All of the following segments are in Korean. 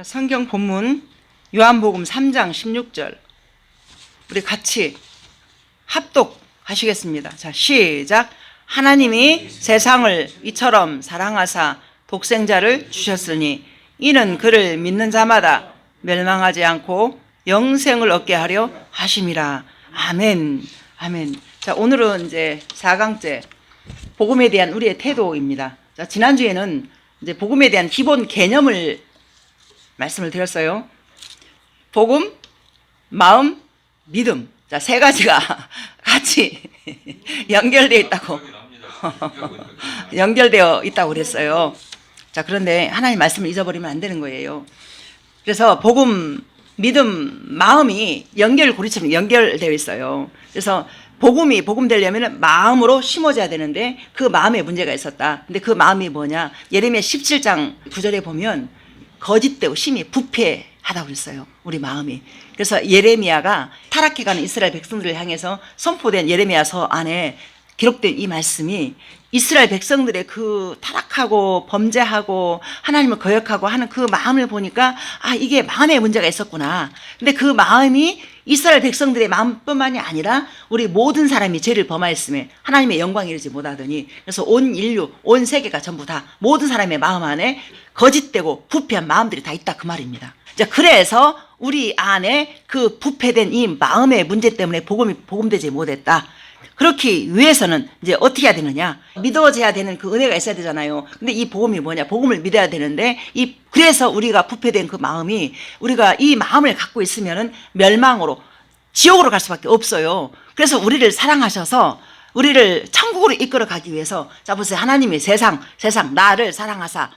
성경 본문 요한복음 3장 16절 우리 같이 합독하시겠습니다. 자, 시작. 하나님이 세상을 이처럼 사랑하사 독생자를 주셨으니 이는 그를 믿는 자마다 멸망하지 않고 영생을 얻게 하려 하심이라. 아멘. 아멘. 자, 오늘은 이제 4강째 복음에 대한 우리의 태도입니다. 자, 지난주에는 이제 복음에 대한 기본 개념을 말씀을 드렸어요. 복음, 마음, 믿음. 자, 세 가지가 같이 연결되어 있다고 연결되어 있다고 그랬어요. 자, 그런데 하나님 말씀을 잊어버리면 안 되는 거예요. 그래서 복음, 믿음, 마음이 연결고리처럼 연결되어 있어요. 그래서 복음이 복음 되려면 마음으로 심어져야 되는데 그 마음에 문제가 있었다. 근데 그 마음이 뭐냐? 예레미야 17장 9절에 보면 거짓되고 심히 부패하다고 그랬어요. 우리 마음이. 그래서 예레미야가 타락해가는 이스라엘 백성들을 향해서 선포된 예레미야서 안에 기록된 이 말씀이 이스라엘 백성들의 그 타락하고 범죄하고 하나님을 거역하고 하는 그 마음을 보니까 아, 이게 마음에 문제가 있었구나. 근데 그 마음이 이스라엘 백성들의 마음뿐만이 아니라 우리 모든 사람이 죄를 범하였음에 하나님의 영광에 이르지 못하더니 그래서 온 인류, 온 세계가 전부 다 모든 사람의 마음 안에 거짓되고 부패한 마음들이 다 있다 그 말입니다. 자, 그래서 우리 안에 그 부패된 이 마음의 문제 때문에 복음이 복음되지 못했다. 그렇기 위해서는 이제 어떻게 해야 되느냐? 믿어져야 되는 그 은혜가 있어야 되잖아요. 근데 이 복음이 뭐냐? 복음을 믿어야 되는데 그래서 우리가 부패된 그 마음이 우리가 이 마음을 갖고 있으면은 멸망으로 지옥으로 갈 수밖에 없어요. 그래서 우리를 사랑하셔서 우리를 천국으로 이끌어 가기 위해서 자 보세요. 하나님이 세상 나를 사랑하사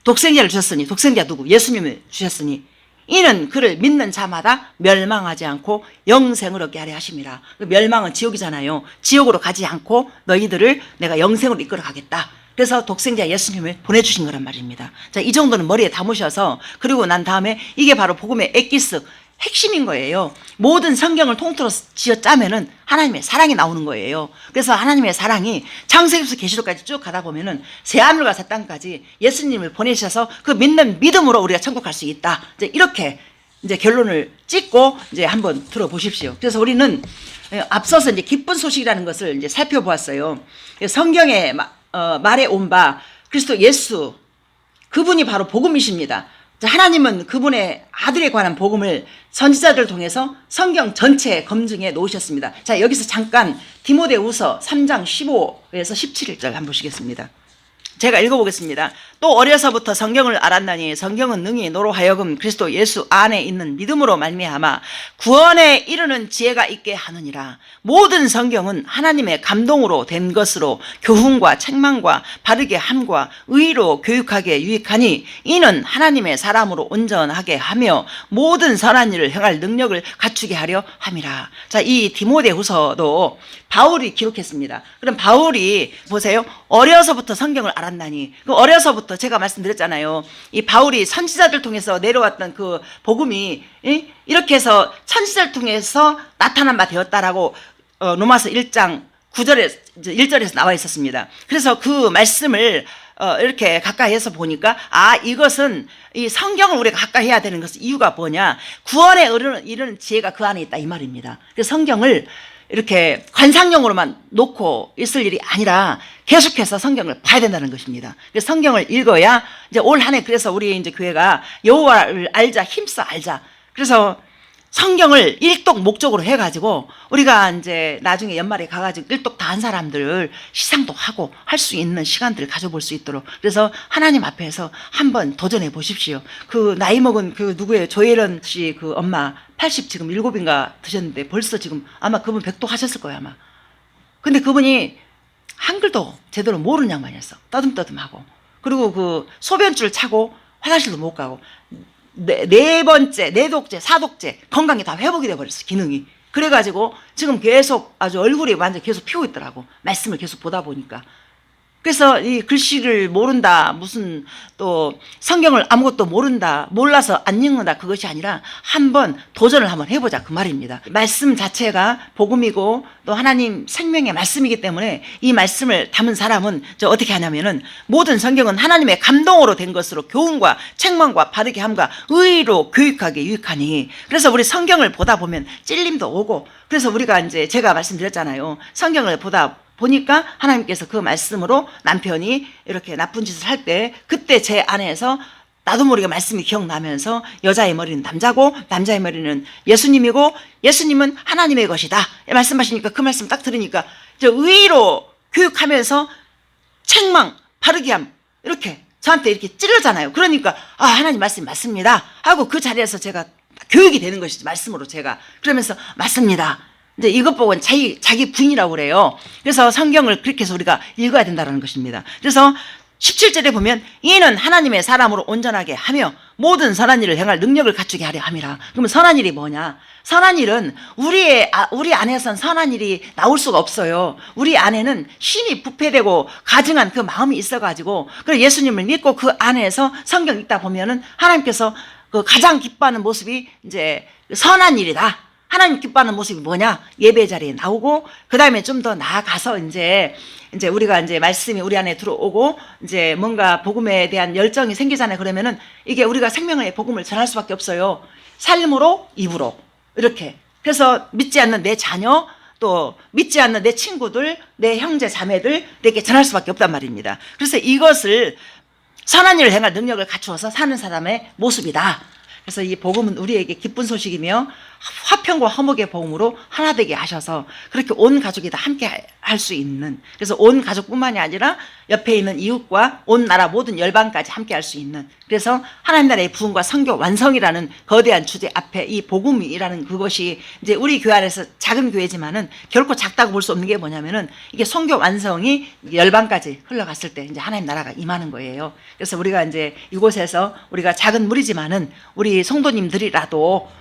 독생자를 주셨으니 독생자 누구? 예수님을 주셨으니 이는 그를 믿는 자마다 멸망하지 않고 영생을 얻게 하려 하심이라. 멸망은 지옥이잖아요. 지옥으로 가지 않고 너희들을 내가 영생으로 이끌어 가겠다. 그래서 독생자 예수님을 보내주신 거란 말입니다. 자, 이 정도는 머리에 담으셔서 그리고 난 다음에 이게 바로 복음의 엑기스 핵심인 거예요. 모든 성경을 통틀어 쥐어짜면은 하나님의 사랑이 나오는 거예요. 그래서 하나님의 사랑이 창세기부터 계시록까지 쭉 가다 보면은 새하늘과 새 땅까지 예수님을 보내셔서 그 믿는 믿음으로 우리가 천국 갈 수 있다. 이제 이렇게 이제 결론을 찍고 이제 한번 들어보십시오. 그래서 우리는 앞서서 이제 기쁜 소식이라는 것을 이제 살펴보았어요. 성경에 말해 온 바 그리스도 예수 그분이 바로 복음이십니다. 하나님은 그분의 아들에 관한 복음을 선지자들을 통해서 성경 전체에 검증해 놓으셨습니다. 자, 여기서 잠깐 디모데후서 3장 15에서 17절 한번 보시겠습니다. 제가 읽어보겠습니다. 또 어려서부터 성경을 알았나니 성경은 능히 너로 하여금 그리스도 예수 안에 있는 믿음으로 말미암아 구원에 이르는 지혜가 있게 하느니라. 모든 성경은 하나님의 감동으로 된 것으로 교훈과 책망과 바르게 함과 의로 교육하게 유익하니 이는 하나님의 사람으로 온전하게 하며 모든 선한 일을 행할 능력을 갖추게 하려 함이라. 자, 이 디모데후서도 바울이 기록했습니다. 그럼 바울이 보세요. 어려서부터 성경을 알았나니 그 어려서부터 제가 말씀드렸잖아요. 이 바울이 선지자들 통해서 내려왔던 그 복음이 이렇게 해서 선지자를 통해서 나타난 바 되었다라고 로마서 1장 9절에 1절에서 나와 있었습니다. 그래서 그 말씀을 이렇게 가까이 해서 보니까 아, 이것은 이 성경을 우리가 가까이 해야 되는 것은 이유가 뭐냐? 구원에 이르는 지혜가 그 안에 있다 이 말입니다. 그래서 성경을 이렇게 관상용으로만 놓고 있을 일이 아니라 계속해서 성경을 봐야 된다는 것입니다. 그래서 성경을 읽어야 이제 올 한 해 그래서 우리 이제 교회가 여호와를 알자 힘써 알자. 그래서 성경을 일독 목적으로 해가지고 우리가 이제 나중에 연말에 가가지고 일독 다 한 사람들 시상도 하고 할 수 있는 시간들을 가져볼 수 있도록 그래서 하나님 앞에서 한번 도전해 보십시오. 그 나이 먹은 그 누구예요? 조혜련 씨 그 엄마 80 지금 7인가 드셨는데 벌써 지금 아마 그분 백독 하셨을 거예요 아마. 근데 그분이 한글도 제대로 모르는 양반이었어. 떠듬떠듬하고. 그리고 그 소변줄 차고 화장실도 못 가고 네 번째, 네독째, 사독째 건강이 다 회복이 돼버렸어 기능이. 그래가지고 지금 계속 아주 얼굴이 완전 계속 피고 있더라고. 말씀을 계속 보다 보니까. 그래서 이 글씨를 모른다, 무슨 또 성경을 아무것도 모른다, 몰라서 안 읽는다, 그것이 아니라 한번 도전을 한번 해보자, 그 말입니다. 말씀 자체가 복음이고 또 하나님 생명의 말씀이기 때문에 이 말씀을 담은 사람은 저 어떻게 하냐면은 모든 성경은 하나님의 감동으로 된 것으로 교훈과 책망과 바르게 함과 의로 교육하게 유익하니, 그래서 우리 성경을 보다 보면 찔림도 오고, 그래서 우리가 이제 제가 말씀드렸잖아요. 성경을 보다 보니까 하나님께서 그 말씀으로 남편이 이렇게 나쁜 짓을 할 때 그때 제 안에서 나도 모르게 말씀이 기억나면서 여자의 머리는 남자고 남자의 머리는 예수님이고 예수님은 하나님의 것이다 말씀하시니까 그 말씀 딱 들으니까 저 의로 교육하면서 책망 바르게 함 이렇게 저한테 이렇게 찔러잖아요. 그러니까 아 하나님 말씀이 맞습니다 하고 그 자리에서 제가 교육이 되는 것이지, 말씀으로 제가 그러면서 맞습니다. 이제 이것 보고 자기 부인이라고 그래요. 그래서 성경을 그렇게 해서 우리가 읽어야 된다는 것입니다. 그래서 17절에 보면 이는 하나님의 사람으로 온전하게 하며 모든 선한 일을 행할 능력을 갖추게 하려 함이라. 그러면 선한 일이 뭐냐? 선한 일은 우리 안에선 선한 일이 나올 수가 없어요. 우리 안에는 심히 부패되고 가증한 그 마음이 있어가지고, 그래서 예수님을 믿고 그 안에서 성경 읽다 보면은 하나님께서 그 가장 기뻐하는 모습이 이제 선한 일이다. 하나님 기뻐하는 모습이 뭐냐? 예배 자리에 나오고, 그 다음에 좀 더 나아가서 이제 우리가 이제 말씀이 우리 안에 들어오고, 이제 뭔가 복음에 대한 열정이 생기잖아요. 그러면은 이게 우리가 생명의 복음을 전할 수밖에 없어요. 삶으로, 입으로. 이렇게. 그래서 믿지 않는 내 자녀, 또 믿지 않는 내 친구들, 내 형제, 자매들, 이렇게 전할 수밖에 없단 말입니다. 그래서 이것을 선한 일을 행할 능력을 갖추어서 사는 사람의 모습이다. 그래서 이 복음은 우리에게 기쁜 소식이며 화평과 화목의 복음으로 하나 되게 하셔서 그렇게 온 가족이 다 함께 할 수 있는, 그래서 온 가족뿐만이 아니라 옆에 있는 이웃과 온 나라 모든 열방까지 함께 할 수 있는, 그래서 하나님 나라의 부흥과 선교 완성이라는 거대한 주제 앞에 이 복음이라는 그것이 이제 우리 교회 안에서 작은 교회지만은 결코 작다고 볼 수 없는 게 뭐냐면은 이게 선교 완성이 열방까지 흘러갔을 때 이제 하나님 나라가 임하는 거예요. 그래서 우리가 이제 이곳에서 우리가 작은 무리지만은 우리 성도님들이라도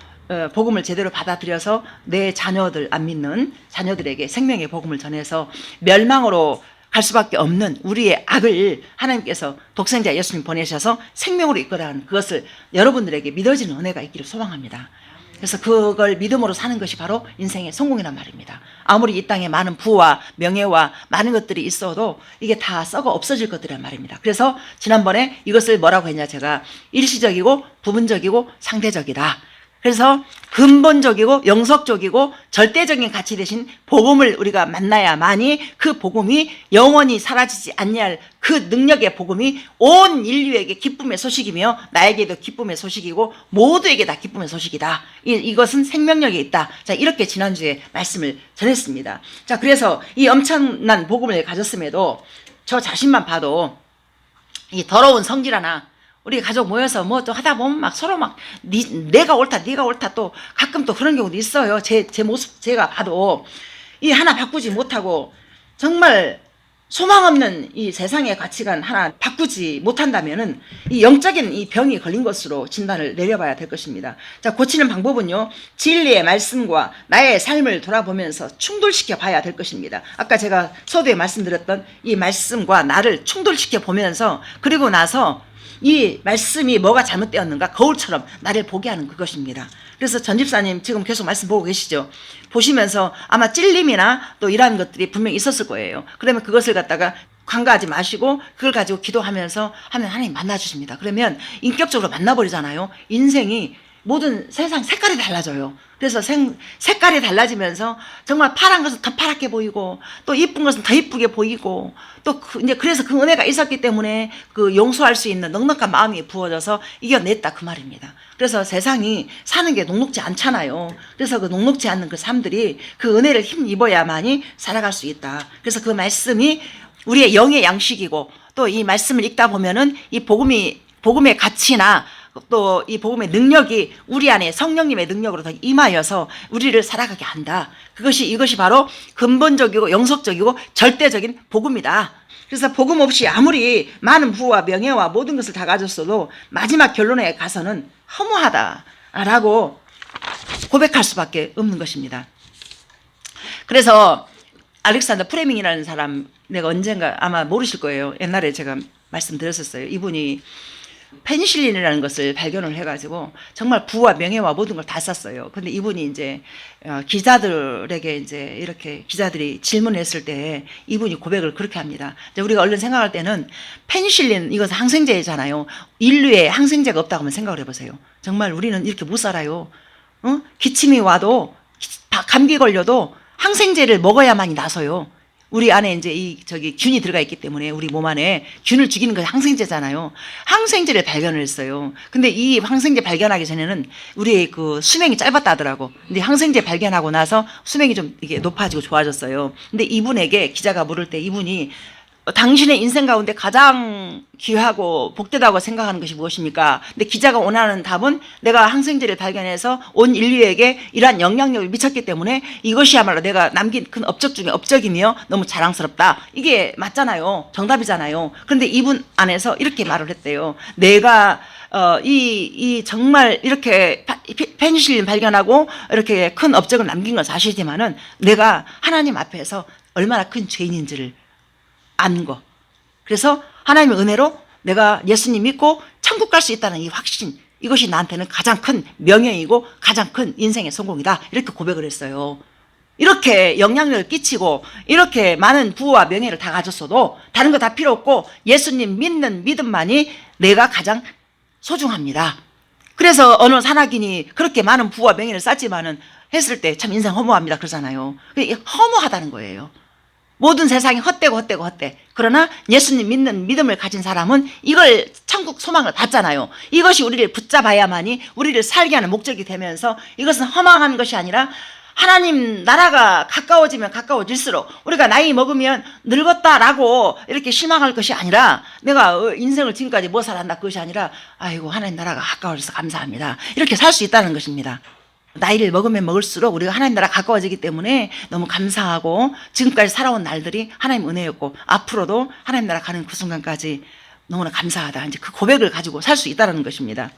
복음을 제대로 받아들여서 내 자녀들, 안 믿는 자녀들에게 생명의 복음을 전해서 멸망으로 갈 수밖에 없는 우리의 악을 하나님께서 독생자 예수님 보내셔서 생명으로 이끌어가는 그것을 여러분들에게 믿어지는 은혜가 있기를 소망합니다. 그래서 그걸 믿음으로 사는 것이 바로 인생의 성공이란 말입니다. 아무리 이 땅에 많은 부와 명예와 많은 것들이 있어도 이게 다 썩어 없어질 것들이란 말입니다. 그래서 지난번에 이것을 뭐라고 했냐, 제가 일시적이고 부분적이고 상대적이다. 그래서 근본적이고 영속적이고 절대적인 가치 대신 복음을 우리가 만나야만이 그 복음이 영원히 사라지지 않냐할 그 능력의 복음이 온 인류에게 기쁨의 소식이며 나에게도 기쁨의 소식이고 모두에게 다 기쁨의 소식이다. 이것은 생명력이 있다. 자, 이렇게 지난주에 말씀을 전했습니다. 자, 그래서 이 엄청난 복음을 가졌음에도 저 자신만 봐도 이 더러운 성질 하나, 우리 가족 모여서 뭐 또 하다 보면 막 서로 막 내가 옳다 네가 옳다 또 가끔 또 그런 경우도 있어요. 제 모습 제가 봐도 이 하나 바꾸지 못하고 정말 소망 없는 이 세상의 가치관 하나 바꾸지 못한다면은 이 영적인 이 병이 걸린 것으로 진단을 내려봐야 될 것입니다. 자, 고치는 방법은요, 진리의 말씀과 나의 삶을 돌아보면서 충돌시켜 봐야 될 것입니다. 아까 제가 서두에 말씀드렸던 이 말씀과 나를 충돌시켜 보면서, 그리고 나서 이 말씀이 뭐가 잘못되었는가 거울처럼 나를 보게 하는 그것입니다. 그래서 전 집사님 지금 계속 말씀 보고 계시죠? 보시면서 아마 찔림이나 또 이러한 것들이 분명히 있었을 거예요. 그러면 그것을 갖다가 간과하지 마시고 그걸 가지고 기도하면서 하면 하나님 만나주십니다. 그러면 인격적으로 만나버리잖아요. 인생이 모든 세상 색깔이 달라져요. 그래서 색깔이 달라지면서 정말 파란 것은 더 파랗게 보이고 또 이쁜 것은 더 이쁘게 보이고 또 이제 그래서 그 은혜가 있었기 때문에 그 용서할 수 있는 넉넉한 마음이 부어져서 이겨냈다 그 말입니다. 그래서 세상이 사는 게 녹록지 않잖아요. 그래서 그 녹록지 않는 그 삶들이 그 은혜를 힘입어야만이 살아갈 수 있다. 그래서 그 말씀이 우리의 영의 양식이고 또 이 말씀을 읽다 보면은 이 복음의 가치나 또 이 복음의 능력이 우리 안에 성령님의 능력으로 더 임하여서 우리를 살아가게 한다. 이것이 바로 근본적이고 영속적이고 절대적인 복음이다. 그래서 복음 없이 아무리 많은 부와 명예와 모든 것을 다 가졌어도 마지막 결론에 가서는 허무하다라고 고백할 수밖에 없는 것입니다. 그래서 알렉산더 프레밍이라는 사람 내가 언젠가 아마 모르실 거예요. 옛날에 제가 말씀드렸었어요. 이분이 페니실린이라는 것을 발견을 해가지고 정말 부와 명예와 모든 걸 다 썼어요. 근데 이분이 이제 기자들에게 이제 이렇게 기자들이 질문했을 때 이분이 고백을 그렇게 합니다. 이제 우리가 얼른 생각할 때는 페니실린 이것은 항생제잖아요. 인류에 항생제가 없다고 한번 생각을 해보세요. 정말 우리는 이렇게 못 살아요. 기침이 와도 감기 걸려도 항생제를 먹어야만이 나서요. 우리 안에 이제 균이 들어가 있기 때문에 우리 몸 안에 균을 죽이는 것이 항생제잖아요. 항생제를 발견을 했어요. 근데 이 항생제 발견하기 전에는 우리의 그 수명이 짧았다 하더라고. 근데 항생제 발견하고 나서 수명이 좀 이게 높아지고 좋아졌어요. 근데 이분에게 기자가 물을 때 이분이 당신의 인생 가운데 가장 귀하고 복되다고 생각하는 것이 무엇입니까? 근데 기자가 원하는 답은 내가 항생제를 발견해서 온 인류에게 이러한 영향력을 미쳤기 때문에 이것이야말로 내가 남긴 큰 업적 중에 업적이며 너무 자랑스럽다. 이게 맞잖아요. 정답이잖아요. 그런데 이분 안에서 이렇게 말을 했대요. 내가 정말 이렇게 페니실린 발견하고 이렇게 큰 업적을 남긴 건 사실이지만은 내가 하나님 앞에서 얼마나 큰 죄인인지를 안 거. 그래서 하나님의 은혜로 내가 예수님 믿고 천국 갈 수 있다는 이 확신, 이것이 나한테는 가장 큰 명예이고 가장 큰 인생의 성공이다. 이렇게 고백을 했어요. 이렇게 영향력을 끼치고 이렇게 많은 부와 명예를 다 가졌어도 다른 거 다 필요 없고 예수님 믿는 믿음만이 내가 가장 소중합니다. 그래서 어느 산악인이 그렇게 많은 부와 명예를 쌓지만은 했을 때 참 인생 허무합니다 그러잖아요. 허무하다는 거예요. 모든 세상이 헛되고. 그러나 예수님 믿는 믿음을 가진 사람은 이걸 천국 소망을 받잖아요. 이것이 우리를 붙잡아야만이 우리를 살게 하는 목적이 되면서 이것은 허망한 것이 아니라 하나님 나라가 가까워지면 가까워질수록 우리가 나이 먹으면 늙었다라고 이렇게 실망할 것이 아니라 내가 인생을 지금까지 뭐 살았나 그것이 아니라 아이고 하나님 나라가 가까워져서 감사합니다. 이렇게 살 수 있다는 것입니다. 나이를 먹으면 먹을수록 우리가 하나님 나라 가까워지기 때문에 너무 감사하고 지금까지 살아온 날들이 하나님 은혜였고 앞으로도 하나님 나라 가는 그 순간까지 너무나 감사하다. 이제 그 고백을 가지고 살 수 있다는 것입니다.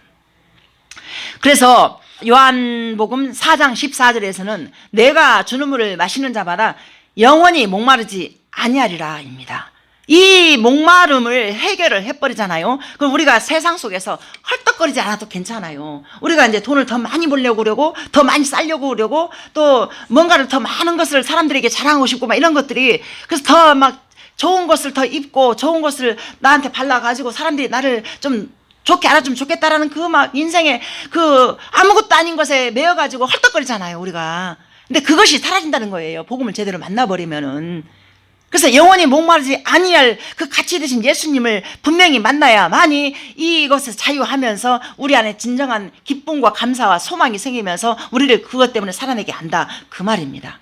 그래서 요한복음 4장 14절에서는 내가 주는 물을 마시는 자마다 영원히 목마르지 아니하리라입니다. 이 목마름을 해결을 해버리잖아요. 그럼 우리가 세상 속에서 헐떡거리지 않아도 괜찮아요. 우리가 이제 돈을 더 많이 벌려고 그러고 더 많이 쌓려고 그러고 또 뭔가를 더 많은 것을 사람들에게 자랑하고 싶고 막 이런 것들이 그래서 더 막 좋은 것을 더 입고 좋은 것을 나한테 발라가지고 사람들이 나를 좀 좋게 알아주면 좋겠다라는 그 막 인생의 그 아무것도 아닌 것에 매여가지고 헐떡거리잖아요, 우리가. 근데 그것이 사라진다는 거예요. 복음을 제대로 만나버리면은. 그래서 영원히 목마르지 아니할 그 가치 되신 예수님을 분명히 만나야만이 이것을 자유하면서 우리 안에 진정한 기쁨과 감사와 소망이 생기면서 우리를 그것 때문에 살아내게 한다. 그 말입니다.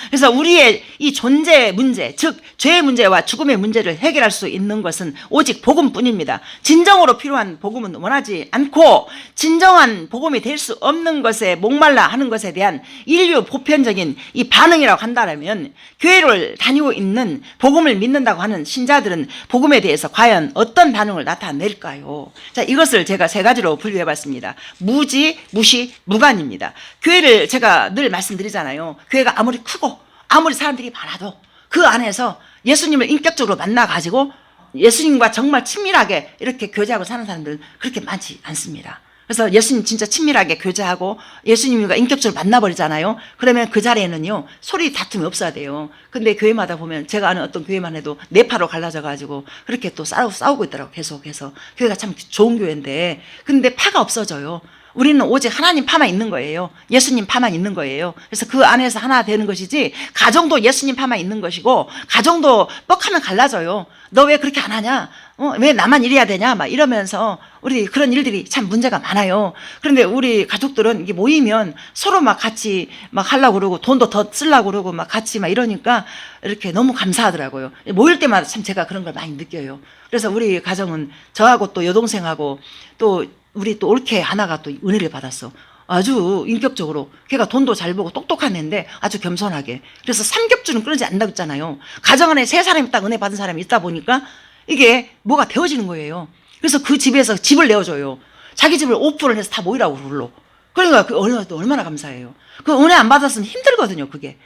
그래서 우리의 이 존재의 문제, 즉 죄의 문제와 죽음의 문제를 해결할 수 있는 것은 오직 복음뿐입니다. 진정으로 필요한 복음은 원하지 않고 진정한 복음이 될 수 없는 것에 목말라 하는 것에 대한 인류 보편적인 이 반응이라고 한다면 교회를 다니고 있는 복음을 믿는다고 하는 신자들은 복음에 대해서 과연 어떤 반응을 나타낼까요? 자, 이것을 제가 세 가지로 분류해봤습니다. 무지, 무시, 무관입니다. 교회를 제가 늘 말씀드리잖아요. 교회가 아무리 크고 아무리 사람들이 많아도 그 안에서 예수님을 인격적으로 만나가지고 예수님과 정말 친밀하게 이렇게 교제하고 사는 사람들은 그렇게 많지 않습니다. 그래서 예수님 진짜 친밀하게 교제하고 예수님과 인격적으로 만나버리잖아요. 그러면 그 자리에는요 소리 다툼이 없어야 돼요. 근데 교회마다 보면 제가 아는 어떤 교회만 해도 네파로 갈라져가지고 그렇게 또 싸우고 있더라고. 계속해서 교회가 참 좋은 교회인데 근데 파가 없어져요. 우리는 오직 하나님 파만 있는 거예요. 예수님 파만 있는 거예요. 그래서 그 안에서 하나 되는 것이지 가정도 예수님 파만 있는 것이고 가정도 뻑하면 갈라져요. 너 왜 그렇게 안 하냐? 왜 나만 이래야 되냐? 막 이러면서 우리 그런 일들이 참 문제가 많아요. 그런데 우리 가족들은 이게 모이면 서로 막 같이 막 하려고 그러고 돈도 더 쓰려고 그러고 막 같이 막 이러니까 이렇게 너무 감사하더라고요. 모일 때마다 참 제가 그런 걸 많이 느껴요. 그래서 우리 가정은 저하고 또 여동생하고 또 우리 또 올케 하나가 또 은혜를 받았어. 아주 인격적으로 걔가 돈도 잘 벌고 똑똑한 애인데 아주 겸손하게. 그래서 삼겹줄은 끊이지 않는다고 했잖아요. 가정 안에 세 사람이 딱 은혜 받은 사람이 있다 보니까 이게 뭐가 되어지는 거예요. 그래서 그 집에서 집을 내어줘요. 자기 집을 오픈을 해서 다 모이라고 불러. 그러니까 그 얼마나 감사해요. 그 은혜 안 받았으면 힘들거든요. 그게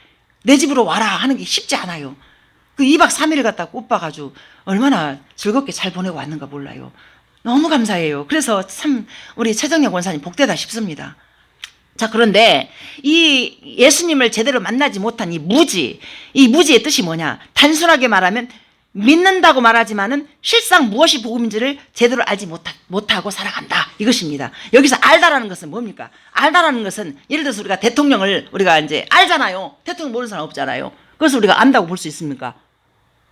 내 집으로 와라 하는 게 쉽지 않아요. 그 2박 3일을 갖다 오빠가 아주 얼마나 즐겁게 잘 보내고 왔는가 몰라요. 너무 감사해요. 그래서 참 우리 최정영 권사님 복되다 싶습니다. 자, 그런데 이 예수님을 제대로 만나지 못한 이 무지의 뜻이 뭐냐? 단순하게 말하면 믿는다고 말하지만은 실상 무엇이 복음인지를 제대로 알지 못하고 살아간다. 이것입니다. 여기서 알다라는 것은 뭡니까? 알다라는 것은 예를 들어서 우리가 대통령을 우리가 이제 알잖아요. 대통령 모르는 사람 없잖아요. 그것을 우리가 안다고 볼 수 있습니까?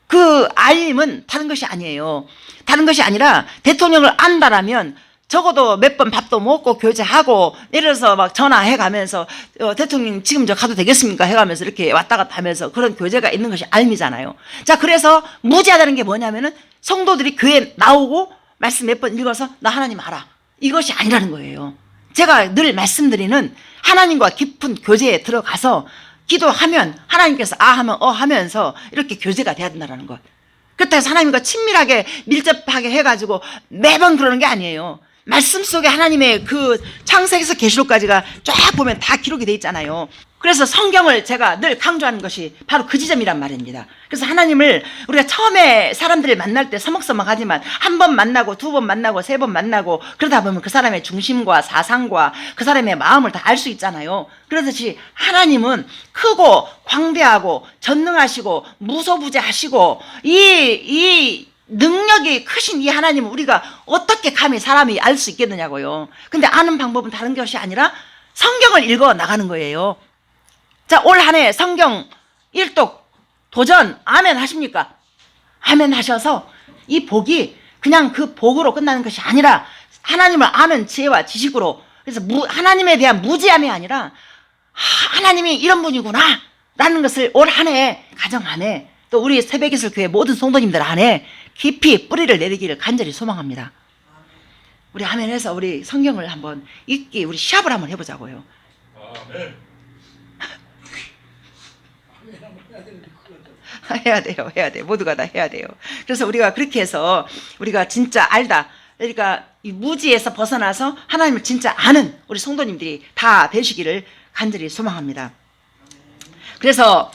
그 알림은 다른 것이 아니에요. 다른 것이 아니라 대통령을 안다라면 적어도 몇 번 밥도 먹고 교제하고 예를 들어서 막 전화해 가면서 대통령 지금 저 가도 되겠습니까? 해가면서 이렇게 왔다 갔다 하면서 그런 교제가 있는 것이 알미잖아요. 자, 그래서 무지하다는 게 뭐냐면은 성도들이 교회에 나오고 말씀 몇 번 읽어서 나 하나님 알아. 이것이 아니라는 거예요. 제가 늘 말씀드리는 하나님과 깊은 교제에 들어가서 기도하면 하나님께서 아 하면 하면서 이렇게 교제가 돼야 된다는 것. 그렇다고 해서 하나님과 친밀하게 밀접하게 해가지고 매번 그러는 게 아니에요. 말씀 속에 하나님의 그 창세기에서 계시록까지가 쫙 보면 다 기록이 돼 있잖아요. 그래서 성경을 제가 늘 강조하는 것이 바로 그 지점이란 말입니다. 그래서 하나님을 우리가 처음에 사람들을 만날 때 서먹서먹하지만 한 번 만나고 두 번 만나고 세 번 만나고 그러다 보면 그 사람의 중심과 사상과 그 사람의 마음을 다 알 수 있잖아요. 그렇듯이 하나님은 크고 광대하고 전능하시고 무소부재하시고 이 능력이 크신 이 하나님은 우리가 어떻게 감히 사람이 알 수 있겠느냐고요. 근데 아는 방법은 다른 것이 아니라 성경을 읽어 나가는 거예요. 자, 올 한 해 성경 1독 도전 아멘 하십니까? 아멘 하셔서 이 복이 그냥 그 복으로 끝나는 것이 아니라 하나님을 아는 지혜와 지식으로, 그래서 하나님에 대한 무지함이 아니라 하나님이 이런 분이구나 라는 것을 올 한 해 가정 안에 또 우리 새벽이슬 교회 모든 성도님들 안에 깊이 뿌리를 내리기를 간절히 소망합니다. 우리 아멘해서 우리 성경을 한번 읽기 우리 시합을 한번 해보자고요. 아멘. 해야 돼요. 모두가 다 해야 돼요. 그래서 우리가 그렇게 해서 우리가 진짜 알다, 그러니까 이 무지에서 벗어나서 하나님을 진짜 아는 우리 성도님들이 다 되시기를 간절히 소망합니다. 그래서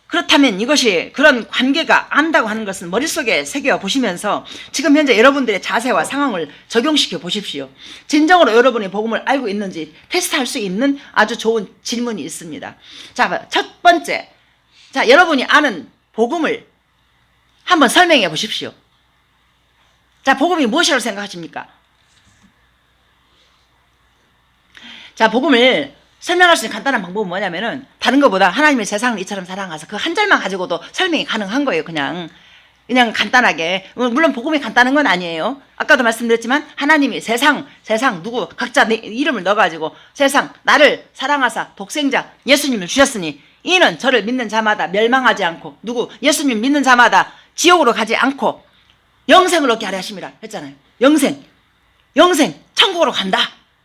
그렇다면 이것이 그런 관계가 안다고 하는 것은 머릿속에 새겨 보시면서 지금 현재 여러분들의 자세와 상황을 적용시켜 보십시오. 진정으로 여러분이 복음을 알고 있는지 테스트할 수 있는 아주 좋은 질문이 있습니다. 자, 첫 번째. 자, 여러분이 아는 복음을 한번 설명해 보십시오. 자, 복음이 무엇이라고 생각하십니까? 자, 복음을 설명할 수 있는 간단한 방법은 뭐냐면은 다른 것보다 하나님의 세상을 이처럼 사랑하사 그 한 절만 가지고도 설명이 가능한 거예요. 그냥 간단하게. 물론 복음이 간단한 건 아니에요. 아까도 말씀드렸지만 하나님이 세상 누구 각자 내 이름을 넣어가지고 세상 나를 사랑하사 독생자 예수님을 주셨으니 이는 저를 믿는 자마다 멸망하지 않고 누구 예수님 믿는 자마다 지옥으로 가지 않고 영생을 얻게 하려 하심이라 했잖아요. 영생 천국으로 간다.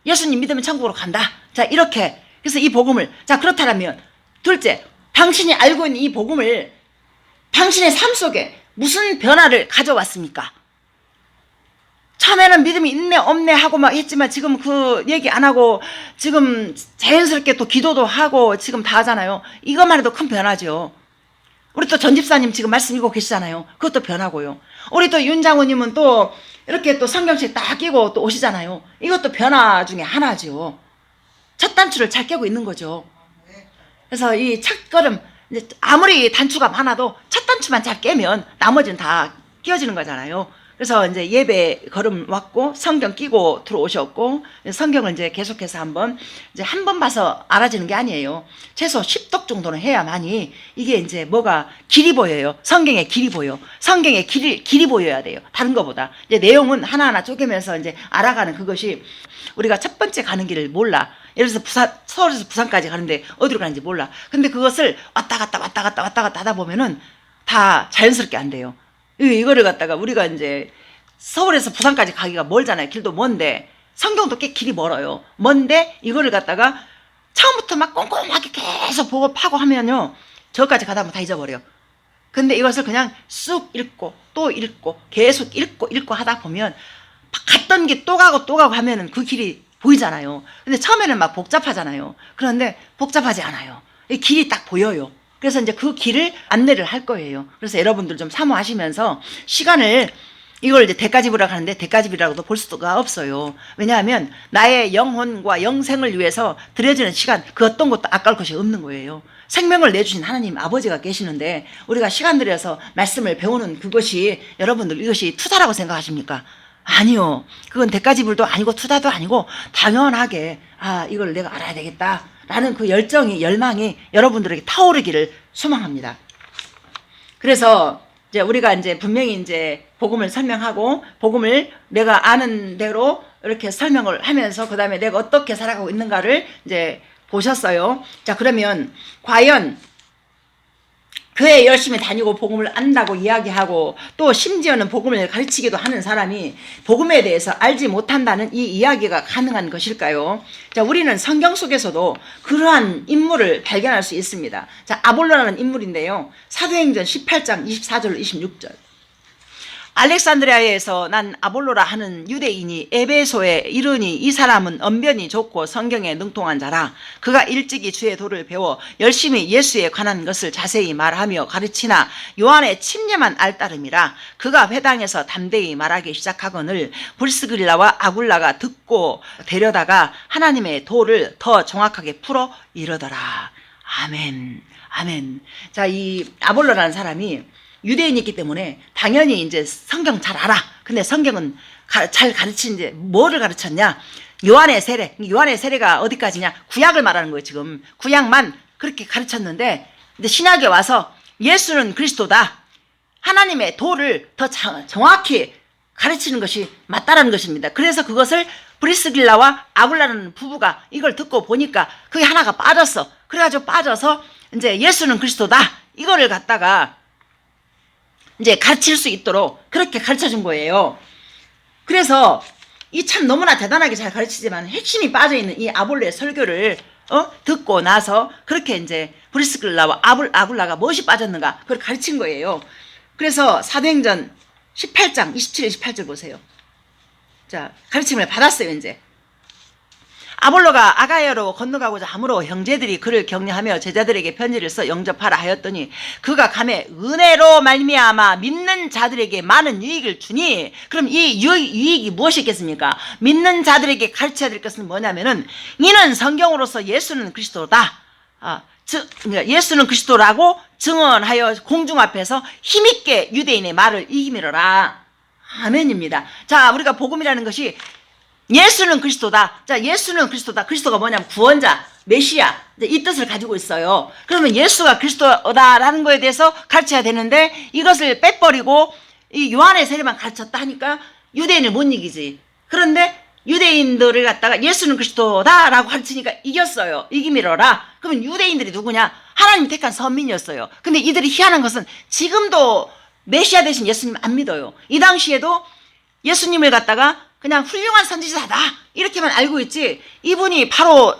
예수님 믿으면 천국으로 간다. 자, 이렇게 그래서 이 복음을, 자, 그렇다면 둘째, 당신이 알고 있는 이 복음을 당신의 삶 속에 무슨 변화를 가져왔습니까? 처음에는 믿음이 있네 없네 하고 막 했지만 지금 그 얘기 안 하고 지금 자연스럽게 또 기도도 하고 지금 다 하잖아요. 이것만 해도 큰 변화죠. 우리 또 전 집사님 지금 말씀 읽고 계시잖아요. 그것도 변화고요. 우리 또 윤 장모님은 또 이렇게 또 성경책 딱 끼고 또 오시잖아요. 이것도 변화 중에 하나죠. 첫 단추를 잘 깨고 있는 거죠. 그래서 이 첫걸음, 아무리 단추가 많아도 첫 단추만 잘 깨면 나머지는 다 끼워지는 거잖아요. 그래서 이제 예배 걸음 왔고 성경 끼고 들어오셨고 성경을 이제 계속해서 한 번 봐서 알아지는 게 아니에요. 최소 10독 정도는 해야만이 이게 이제 뭐가 길이 보여요. 성경의 길이 보여. 성경의 길이 보여야 돼요. 다른 것보다. 이제 내용은 하나하나 쪼개면서 이제 알아가는 그것이 우리가 첫 번째 가는 길을 몰라. 예를 들어서 서울에서 부산까지 가는데 어디로 가는지 몰라. 근데 그것을 왔다 갔다 하다 보면은 다 자연스럽게 안 돼요. 이거를 갖다가 우리가 이제 서울에서 부산까지 가기가 멀잖아요. 길도 먼데 성경도 꽤 길이 멀어요. 먼데 이거를 갖다가 처음부터 막 꼼꼼하게 계속 보고 파고 하면요, 저까지 가다 보면 다 잊어버려요. 근데 이것을 그냥 쑥 읽고 또 읽고 계속 읽고 하다 보면 갔던 길 또 가고 하면은 그 길이 보이잖아요. 근데 처음에는 막 복잡하잖아요. 그런데 복잡하지 않아요. 이 길이 딱 보여요. 그래서 이제 그 길을 안내를 할 거예요. 그래서 여러분들 좀 사모하시면서 시간을, 이걸 이제 대가집이라고 하는데 대가집이라고도 볼 수가 없어요. 왜냐하면 나의 영혼과 영생을 위해서 드려지는 시간, 그 어떤 것도 아까울 것이 없는 거예요. 생명을 내주신 하나님 아버지가 계시는데 우리가 시간 들여서 말씀을 배우는 그것이, 여러분들 이것이 투자라고 생각하십니까? 아니요. 그건 대가지불도 아니고 투자도 아니고 당연하게 이걸 내가 알아야 되겠다 라는 그 열정이, 열망이 여러분들에게 타오르기를 소망합니다. 그래서 이제 우리가 이제 분명히 이제 복음을 설명하고 복음을 내가 아는 대로 이렇게 설명을 하면서 그 다음에 내가 어떻게 살아가고 있는가를 이제 보셨어요. 자, 그러면 과연 교회 열심히 다니고 복음을 안다고 이야기하고 또 심지어는 복음을 가르치기도 하는 사람이 복음에 대해서 알지 못한다는 이 이야기가 가능한 것일까요? 자, 우리는 성경 속에서도 그러한 인물을 발견할 수 있습니다. 자, 아볼로라는 인물인데요. 사도행전 18장 24절 26절. 알렉산드리아에서 난 아볼로라 하는 유대인이 에베소에 이르니 이 사람은 언변이 좋고 성경에 능통한 자라. 그가 일찍이 주의 도를 배워 열심히 예수에 관한 것을 자세히 말하며 가르치나 요한의 침례만 알 따름이라. 그가 회당에서 담대히 말하기 시작하거늘 브리스길라와 아굴라가 듣고 데려다가 하나님의 도를 더 정확하게 풀어 이르더라. 아멘, 아멘. 자, 이 아볼로라는 사람이 유대인이기 때문에 당연히 이제 성경 잘 알아. 근데 성경은 잘 가르치는데 뭐를 가르쳤냐? 요한의 세례. 요한의 세례가 어디까지냐? 구약을 말하는 거예요. 지금 구약만 그렇게 가르쳤는데, 근데 신약에 와서 예수는 그리스도다, 하나님의 도를 더 정확히 가르치는 것이 맞다라는 것입니다. 그래서 그것을 브리스길라와 아굴라라는 부부가 이걸 듣고 보니까 그게 하나가 빠졌어. 그래가지고 빠져서 이제 예수는 그리스도다 이거를 갖다가 이제 가르칠 수 있도록 그렇게 가르쳐 준 거예요. 그래서 이 참 너무나 대단하게 잘 가르치지만 핵심이 빠져있는 이 아볼로의 설교를 듣고 나서 그렇게 이제 브리스길라와 아굴라가 무엇이 빠졌는가 그걸 가르친 거예요. 그래서 사도행전 18장 27, 28절 보세요. 자, 가르침을 받았어요. 이제 아볼로가 아가야로 건너가고자 하므로 형제들이 그를 격려하며 제자들에게 편지를 써 영접하라 하였더니 그가 감에 은혜로 말미암아 믿는 자들에게 많은 유익을 주니, 그럼 이 유익이 무엇이겠습니까? 믿는 자들에게 가르쳐야 될 것은 뭐냐면은 이는 성경으로서 예수는 그리스도다, 예수는 그리스도라고 증언하여 공중 앞에서 힘있게 유대인의 말을 이기미러라. 아멘입니다. 자, 우리가 복음이라는 것이 예수는 그리스도다. 자, 예수는 그리스도다. 그리스도가 뭐냐면 구원자, 메시아. 이 뜻을 가지고 있어요. 그러면 예수가 그리스도다라는 거에 대해서 가르쳐야 되는데 이것을 빼버리고 이 요한의 세례만 가르쳤다 하니까 유대인을 못 이기지. 그런데 유대인들을 갖다가 예수는 그리스도다라고 가르치니까 이겼어요. 이기미러라. 그러면 유대인들이 누구냐? 하나님 택한 선민이었어요. 근데 이들이 희한한 것은 지금도 메시아 대신 예수님 안 믿어요. 이 당시에도 예수님을 갖다가 그냥 훌륭한 선지자다 이렇게만 알고 있지, 이분이 바로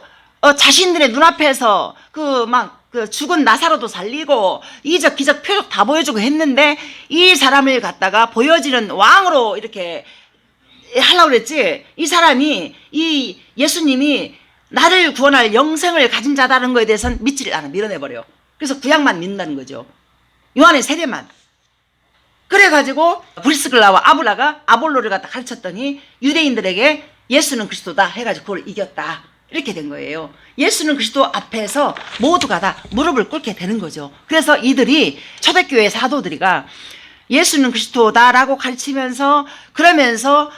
자신들의 눈앞에서 그 죽은 나사로도 살리고 이적 기적 표적 다 보여주고 했는데 이 사람을 갖다가 보여지는 왕으로 이렇게 하려고 그랬지, 이 사람이, 이 예수님이 나를 구원할 영생을 가진 자다는 거에 대해서는 믿지를 않아. 밀어내버려. 그래서 구약만 믿는다는 거죠. 요한의 세례만. 그래가지고 브리스길라와 아볼로를 갖다 가르쳤더니 유대인들에게 예수는 그리스도다 해가지고 그걸 이겼다. 이렇게 된 거예요. 예수는 그리스도 앞에서 모두가 다 무릎을 꿇게 되는 거죠. 그래서 이들이 초대교회 사도들이가 예수는 그리스도다라고 가르치면서, 그러면서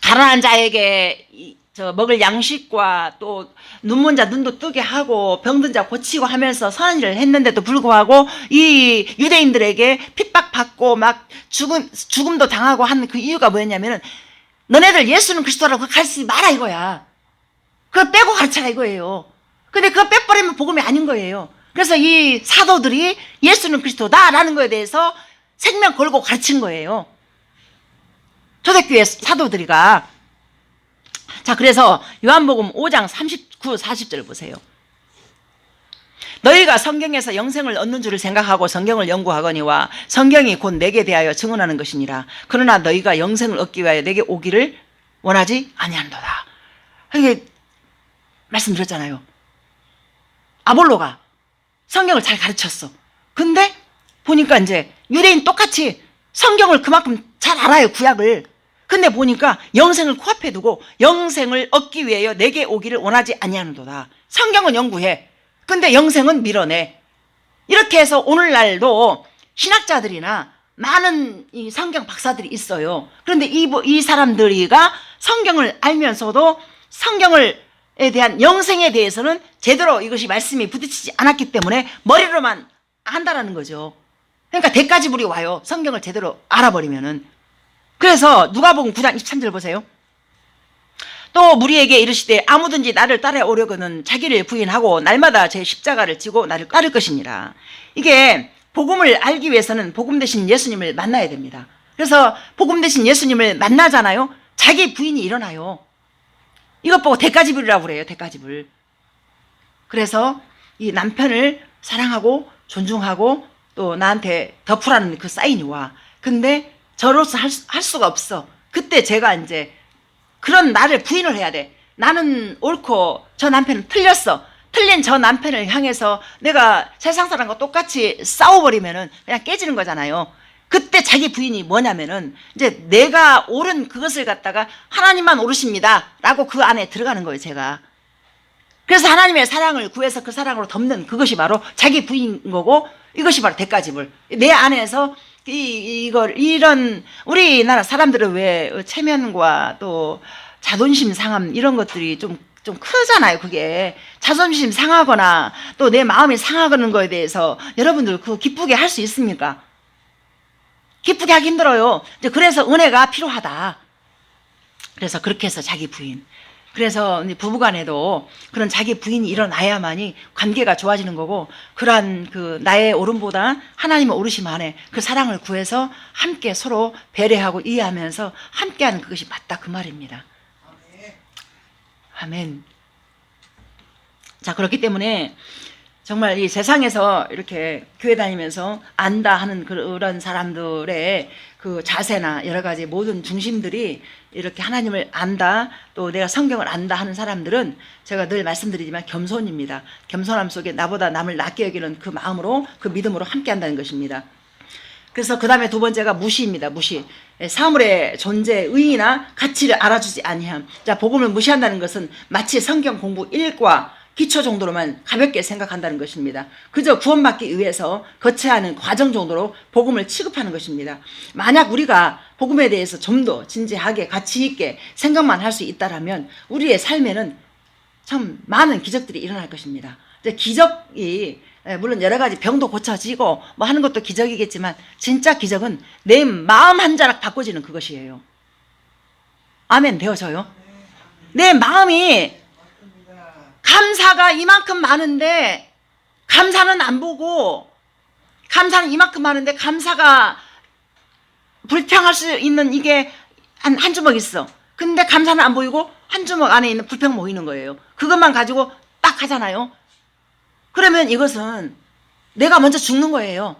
가난한 자에게 먹을 양식과 또 눈먼 자 눈도 뜨게 하고 병든 자 고치고 하면서 선한 일을 했는데도 불구하고 이 유대인들에게 핍박받고 막 죽음도 당하고 하는 그 이유가 뭐였냐면은 너네들 예수는 그리스도라고 가르치지 마라 이거야. 그거 빼고 가르쳐라 이거예요. 근데 그거 빼버리면 복음이 아닌 거예요. 그래서 이 사도들이 예수는 그리스도다라는 거에 대해서 생명 걸고 가르친 거예요. 초대교회 사도들이가. 자, 그래서 요한복음 5장 39, 40절 보세요. 너희가 성경에서 영생을 얻는 줄을 생각하고 성경을 연구하거니와 성경이 곧 내게 대하여 증언하는 것이니라. 그러나 너희가 영생을 얻기 위하여 내게 오기를 원하지 아니한도다. 이게 말씀드렸잖아요. 아볼로가 성경을 잘 가르쳤어. 근데 보니까 이제 유대인 똑같이 성경을 그만큼 잘 알아요, 구약을. 근데 보니까 영생을 코앞에 두고 영생을 얻기 위하여 내게 오기를 원하지 아니하는도다. 성경은 연구해. 근데 영생은 밀어내. 이렇게 해서 오늘날도 신학자들이나 많은 이 성경 박사들이 있어요. 그런데 이 사람들이가 성경을 알면서도 성경에 대한 영생에 대해서는 제대로 이것이 말씀이 부딪히지 않았기 때문에 머리로만 한다라는 거죠. 그러니까 대가지불이 와요. 성경을 제대로 알아버리면은. 그래서 누가복음 9장 23절 보세요. 또 무리에게 이르시되 아무든지 나를 따라오려거는 자기를 부인하고 날마다 제 십자가를 지고 나를 따를 것이니라. 이게 복음을 알기 위해서는 복음 대신 예수님을 만나야 됩니다. 그래서 복음 대신 예수님을 만나잖아요. 자기 부인이 일어나요. 이것 보고 대가지불이라고 그래요. 대가지불. 그래서 이 남편을 사랑하고 존중하고 또 나한테 덮으라는 그 사인이 와. 근데 저로서 할 수가 없어. 그때 제가 이제 그런 나를 부인을 해야 돼. 나는 옳고 저 남편은 틀렸어. 틀린 저 남편을 향해서 내가 세상 사람과 똑같이 싸워버리면은 그냥 깨지는 거잖아요. 그때 자기 부인이 뭐냐면은 이제 내가 옳은 그것을 갖다가 하나님만 옳으십니다 라고 그 안에 들어가는 거예요, 제가. 그래서 하나님의 사랑을 구해서 그 사랑으로 덮는 그것이 바로 자기 부인인 거고, 이것이 바로 대가지불. 내 안에서 이런 우리나라 사람들은 왜 체면과 또 자존심 상함 이런 것들이 좀 크잖아요. 그게 자존심 상하거나 또 내 마음이 상하는 거에 대해서 여러분들 그 기쁘게 할 수 있습니까? 기쁘게 하기 힘들어요. 이제 그래서 은혜가 필요하다. 그래서 그렇게 해서 자기 부인. 그래서 부부간에도 그런 자기 부인이 일어나야만이 관계가 좋아지는 거고, 그러한 그 나의 옳음보다 하나님의 옳으심 안에 그 사랑을 구해서 함께 서로 배려하고 이해하면서 함께하는 그것이 맞다, 그 말입니다. 아멘. 자, 그렇기 때문에 정말 이 세상에서 이렇게 교회 다니면서 안다 하는 그런 사람들의 그 자세나 여러 가지 모든 중심들이 이렇게 하나님을 안다, 또 내가 성경을 안다 하는 사람들은 제가 늘 말씀드리지만 겸손입니다. 겸손함 속에 나보다 남을 낮게 여기는 그 마음으로, 그 믿음으로 함께 한다는 것입니다. 그래서 그 다음에 두 번째가 무시입니다. 무시. 사물의 존재, 의의나 가치를 알아주지 아니함. 자, 복음을 무시한다는 것은 마치 성경 공부 1과 기초 정도로만 가볍게 생각한다는 것입니다. 그저 구원받기 위해서 거쳐야 하는 과정 정도로 복음을 취급하는 것입니다. 만약 우리가 복음에 대해서 좀 더 진지하게 가치 있게 생각만 할 수 있다라면 우리의 삶에는 참 많은 기적들이 일어날 것입니다. 기적이 물론 여러 가지 병도 고쳐지고 뭐 하는 것도 기적이겠지만 진짜 기적은 내 마음 한 자락 바꿔지는 그것이에요. 아멘. 되어져요? 내 마음이 감사가 이만큼 많은데 감사는 안 보고, 감사는 이만큼 많은데 감사가 불평할 수 있는 이게 한 주먹 있어. 근데 감사는 안 보이고 한 주먹 안에 있는 불평 모이는 거예요. 그것만 가지고 딱 하잖아요. 그러면 이것은 내가 먼저 죽는 거예요.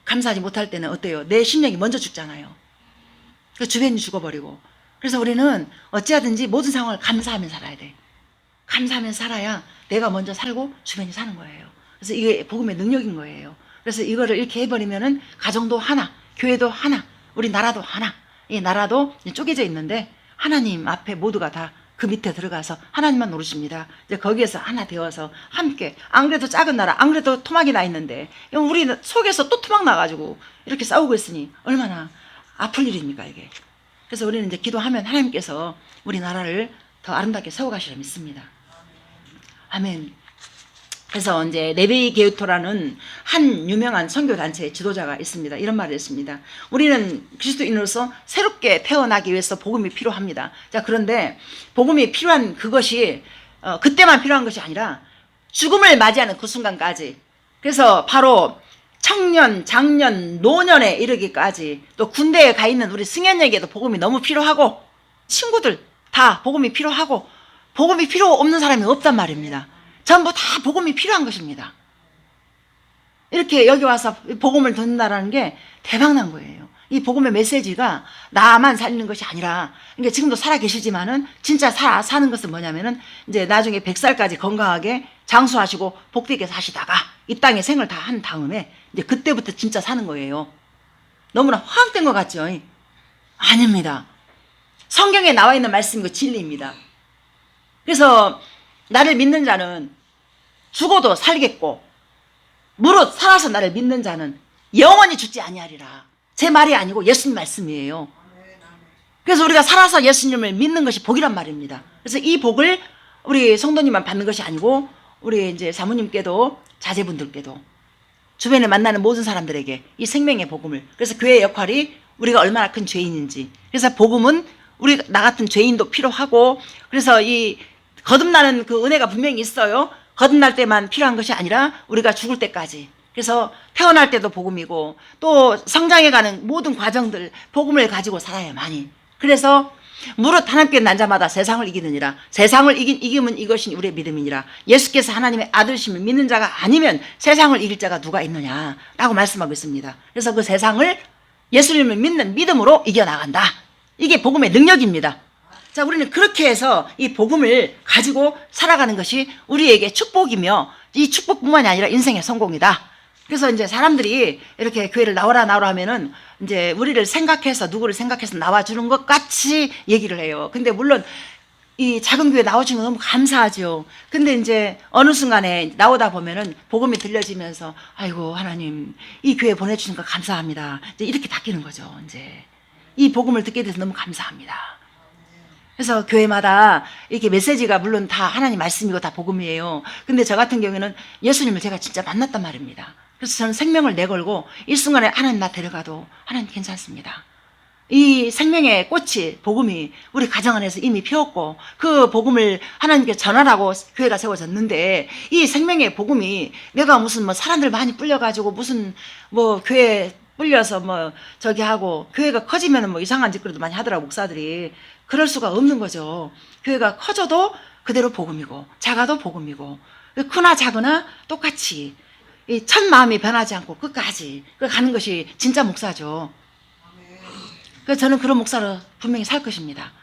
감사하지 못할 때는 어때요? 내 심령이 먼저 죽잖아요. 그 주변이 죽어버리고. 그래서 우리는 어찌하든지 모든 상황을 감사하며 살아야 돼. 감사하며 살아야 내가 먼저 살고 주변이 사는 거예요. 그래서 이게 복음의 능력인 거예요. 그래서 이거를 이렇게 해버리면은 가정도 하나, 교회도 하나, 우리 나라도 하나. 이 나라도 쪼개져 있는데 하나님 앞에 모두가 다 그 밑에 들어가서 하나님만 노르십니다. 이제 거기에서 하나 되어서 함께, 안 그래도 작은 나라, 안 그래도 토막이 나 있는데 우리 속에서 또 토막 나가지고 이렇게 싸우고 있으니 얼마나 아플 일입니까 이게. 그래서 우리는 이제 기도하면 하나님께서 우리 나라를 더 아름답게 세워가시려 믿습니다. 아멘. 그래서 이제 레베이 게우토라는 한 유명한 선교단체의 지도자가 있습니다. 이런 말을 했습니다. 우리는 그리스도인으로서 새롭게 태어나기 위해서 복음이 필요합니다. 자, 그런데 복음이 필요한 그것이 그때만 필요한 것이 아니라 죽음을 맞이하는 그 순간까지, 그래서 바로 청년, 장년, 노년에 이르기까지, 또 군대에 가 있는 우리 승연에게도 복음이 너무 필요하고, 친구들 다 복음이 필요하고, 복음이 필요 없는 사람이 없단 말입니다. 전부 다 복음이 필요한 것입니다. 이렇게 여기 와서 복음을 듣는다는 게 대박난 거예요. 이 복음의 메시지가 나만 살리는 것이 아니라, 그러니까 지금도 살아 계시지만은 진짜 사는 것은 뭐냐면은 이제 나중에 100살까지 건강하게 장수하시고 복되게 사시다가 이 땅에 생을 다 한 다음에 이제 그때부터 진짜 사는 거예요. 너무나 화학된 것 같죠? 아닙니다. 성경에 나와 있는 말씀이 진리입니다. 그래서 나를 믿는 자는 죽어도 살겠고 무릇 살아서 나를 믿는 자는 영원히 죽지 아니하리라. 제 말이 아니고 예수님 말씀이에요. 그래서 우리가 살아서 예수님을 믿는 것이 복이란 말입니다. 그래서 이 복을 우리 성도님만 받는 것이 아니고 우리 이제 사모님께도 자제분들께도 주변에 만나는 모든 사람들에게 이 생명의 복음을, 그래서 교회의 역할이 우리가 얼마나 큰 죄인인지, 그래서 복음은 우리 나 같은 죄인도 필요하고, 그래서 이 거듭나는 그 은혜가 분명히 있어요. 거듭날 때만 필요한 것이 아니라 우리가 죽을 때까지, 그래서 태어날 때도 복음이고 또 성장해가는 모든 과정들 복음을 가지고 살아야만이. 그래서 무릇 하나님께 난 자마다 세상을 이기느니라. 세상을 이기면 이것이 우리의 믿음이니라. 예수께서 하나님의 아들심을 믿는 자가 아니면 세상을 이길 자가 누가 있느냐라고 말씀하고 있습니다. 그래서 그 세상을 예수님을 믿는 믿음으로 이겨나간다. 이게 복음의 능력입니다. 자, 우리는 그렇게 해서 이 복음을 가지고 살아가는 것이 우리에게 축복이며 이 축복뿐만이 아니라 인생의 성공이다. 그래서 이제 사람들이 이렇게 교회를 나오라 하면은 이제 우리를 생각해서, 누구를 생각해서 나와주는 것 같이 얘기를 해요. 근데 물론 이 작은 교회 나와주는 거 너무 감사하죠. 근데 이제 어느 순간에 나오다 보면은 복음이 들려지면서 아이고 하나님 이 교회 보내주신 거 감사합니다. 이제 이렇게 바뀌는 거죠. 이제 이 복음을 듣게 돼서 너무 감사합니다. 그래서 교회마다 이렇게 메시지가 물론 다 하나님 말씀이고 다 복음이에요. 근데 저 같은 경우에는 예수님을 제가 진짜 만났단 말입니다. 그래서 저는 생명을 내걸고 이 순간에 하나님 나 데려가도 하나님 괜찮습니다. 이 생명의 꽃이, 복음이 우리 가정 안에서 이미 피었고 그 복음을 하나님께 전하라고 교회가 세워졌는데, 이 생명의 복음이 내가 무슨 뭐 사람들 많이 불려가지고 무슨 뭐 교회 불려서 뭐 저기 하고 교회가 커지면 뭐 이상한 짓거리도 많이 하더라고 목사들이. 그럴 수가 없는 거죠. 교회가 커져도 그대로 복음이고 작아도 복음이고, 크나 작으나 똑같이 이 첫 마음이 변하지 않고 끝까지 가는 것이 진짜 목사죠. 그래서 저는 그런 목사로 분명히 살 것입니다.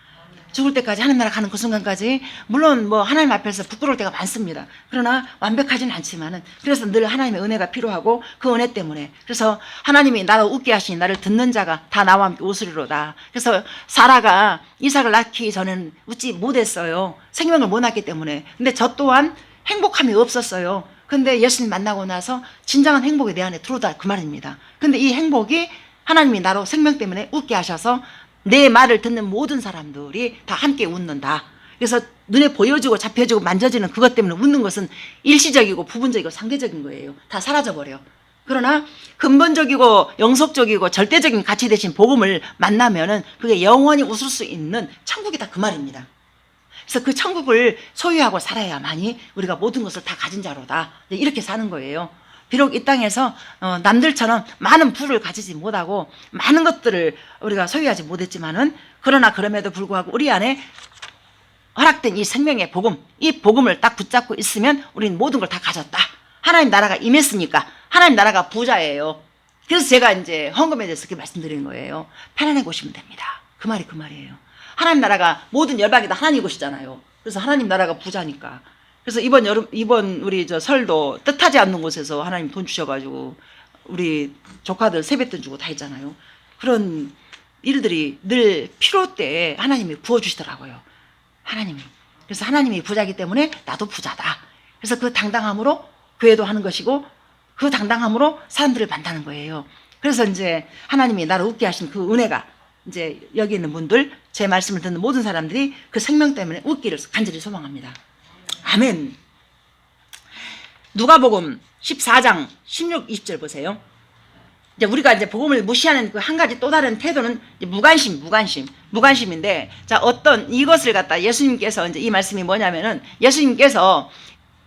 죽을 때까지 하나님 나라 가는 그 순간까지. 물론 뭐 하나님 앞에서 부끄러울 때가 많습니다. 그러나 완벽하지는 않지만은, 그래서 늘 하나님의 은혜가 필요하고 그 은혜 때문에, 그래서 하나님이 나를 웃게 하시니 나를 듣는 자가 다 나와 함께 웃으리로다. 그래서 사라가 이삭을 낳기 전에는 웃지 못했어요. 생명을 못 낳기 때문에. 근데 저 또한 행복함이 없었어요. 근데 예수님 만나고 나서 진정한 행복이 내 안에 들어오다, 그 말입니다. 근데 이 행복이 하나님이 나로 생명 때문에 웃게 하셔서 내 말을 듣는 모든 사람들이 다 함께 웃는다. 그래서 눈에 보여지고 잡혀지고 만져지는 그것 때문에 웃는 것은 일시적이고 부분적이고 상대적인 거예요. 다 사라져버려. 그러나 근본적이고 영속적이고 절대적인 가치 대신 복음을 만나면은 그게 영원히 웃을 수 있는 천국이다, 그 말입니다. 그래서 그 천국을 소유하고 살아야만이 우리가 모든 것을 다 가진 자로다. 이렇게 사는 거예요. 비록 이 땅에서 남들처럼 많은 부를 가지지 못하고 많은 것들을 우리가 소유하지 못했지만은, 그러나 그럼에도 불구하고 우리 안에 허락된 이 생명의 복음, 이 복음을 딱 붙잡고 있으면 우리는 모든 걸 다 가졌다. 하나님 나라가 임했으니까. 하나님 나라가 부자예요. 그래서 제가 이제 헌금에 대해서 그렇게 말씀드리는 거예요. 편안해 보시면 됩니다. 그 말이 그 말이에요. 하나님 나라가 모든 열방이 다 하나님 것이잖아요. 그래서 하나님 나라가 부자니까. 그래서 이번 우리 저 설도 뜻하지 않는 곳에서 하나님 돈 주셔가지고 우리 조카들 세뱃돈 주고 다 했잖아요. 그런 일들이 늘 필요 때 하나님이 부어주시더라고요. 하나님이. 그래서 하나님이 부자이기 때문에 나도 부자다. 그래서 그 당당함으로 교회도 하는 것이고 그 당당함으로 사람들을 만나는 거예요. 그래서 이제 하나님이 나를 웃게 하신 그 은혜가 이제 여기 있는 분들, 제 말씀을 듣는 모든 사람들이 그 생명 때문에 웃기를 간절히 소망합니다. 아멘. 누가복음 14장 16, 20절 보세요. 이제 우리가 이제 복음을 무시하는 그 한 가지 또 다른 태도는 무관심인데, 자, 어떤 이것을 갖다 예수님께서 이제 이 말씀이 뭐냐면은, 예수님께서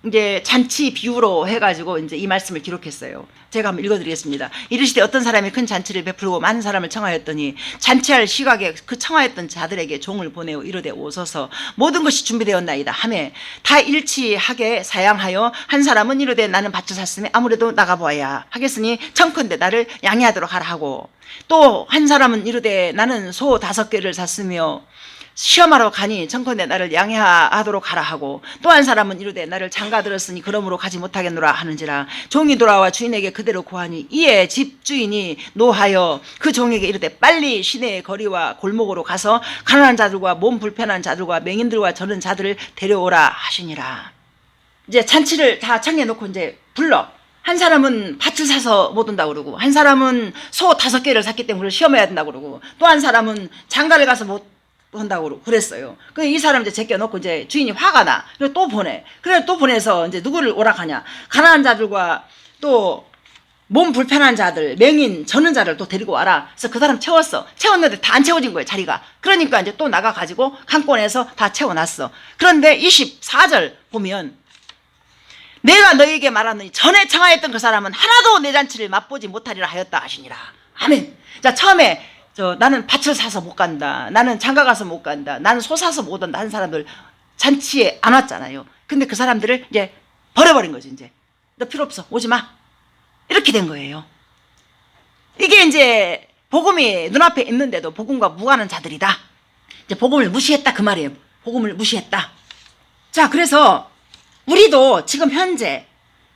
이제 잔치 비유로 해가지고 이제 이 말씀을 기록했어요. 제가 한번 읽어드리겠습니다. 이르시되 어떤 사람이 큰 잔치를 베풀고 많은 사람을 청하였더니 잔치할 시각에 그 청하였던 자들에게 종을 보내어 이르되 오소서, 모든 것이 준비되었나이다 하매 다 일치하게 사양하여 한 사람은 이르되 나는 밭을 샀으니 아무래도 나가보아야 하겠으니 청컨대 나를 양해하도록 하라 하고, 또 한 사람은 이르되 나는 소 5개를 샀으며 시험하러 가니 청컨대 나를 양해하도록 하라 하고, 또 한 사람은 이르되 나를 장가 들었으니 그러므로 가지 못하겠노라 하는지라. 종이 돌아와 주인에게 그대로 고하니 이에 집주인이 노하여 그 종에게 이르되 빨리 시내의 거리와 골목으로 가서 가난한 자들과 몸 불편한 자들과 맹인들과 저는 자들을 데려오라 하시니라. 이제 잔치를 다 창내놓고 이제 불러. 한 사람은 밭을 사서 못 온다고 그러고, 한 사람은 소 5개를 샀기 때문에 시험해야 된다고 그러고, 또 한 사람은 장가를 가서 못 온다고 그랬어요. 그 이 사람 이제 제껴놓고 이제 주인이 화가 나. 그래서 또 보내. 그래 또 보내서 이제 누구를 오락하냐. 가난한 자들과 또 몸 불편한 자들, 맹인, 저는 자를 또 데리고 와라. 그래서 그 사람 채웠어. 채웠는데 다 안 채워진 거예요, 자리가. 그러니까 이제 또 나가가지고 강권에서 다 채워놨어. 그런데 24절 보면 내가 너에게 말하노니 전에 청하였던 그 사람은 하나도 내 잔치를 맛보지 못하리라 하였다 하시니라. 아멘. 자, 처음에 나는 밭을 사서 못 간다. 나는 장가 가서 못 간다. 나는 소 사서 못 온다 하는 사람들 잔치에 안 왔잖아요. 근데 그 사람들을 이제 버려버린 거지. 이제 너 필요 없어. 오지 마. 이렇게 된 거예요. 이게 이제 복음이 눈앞에 있는데도 복음과 무관한 자들이다. 이제 복음을 무시했다 그 말이에요. 복음을 무시했다. 자, 그래서 우리도 지금 현재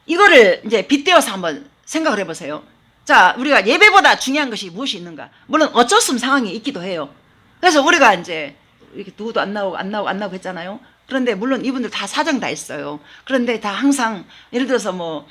이거를 이제 빗대어서 한번 생각을 해보세요. 자, 우리가 예배보다 중요한 것이 무엇이 있는가? 물론 어쩔 수 없는 상황이 있기도 해요. 그래서 우리가 이제 이렇게 누구도 안 나오고 했잖아요. 그런데 물론 이분들 다 사정 다 있어요. 그런데 다 항상 예를 들어서 뭐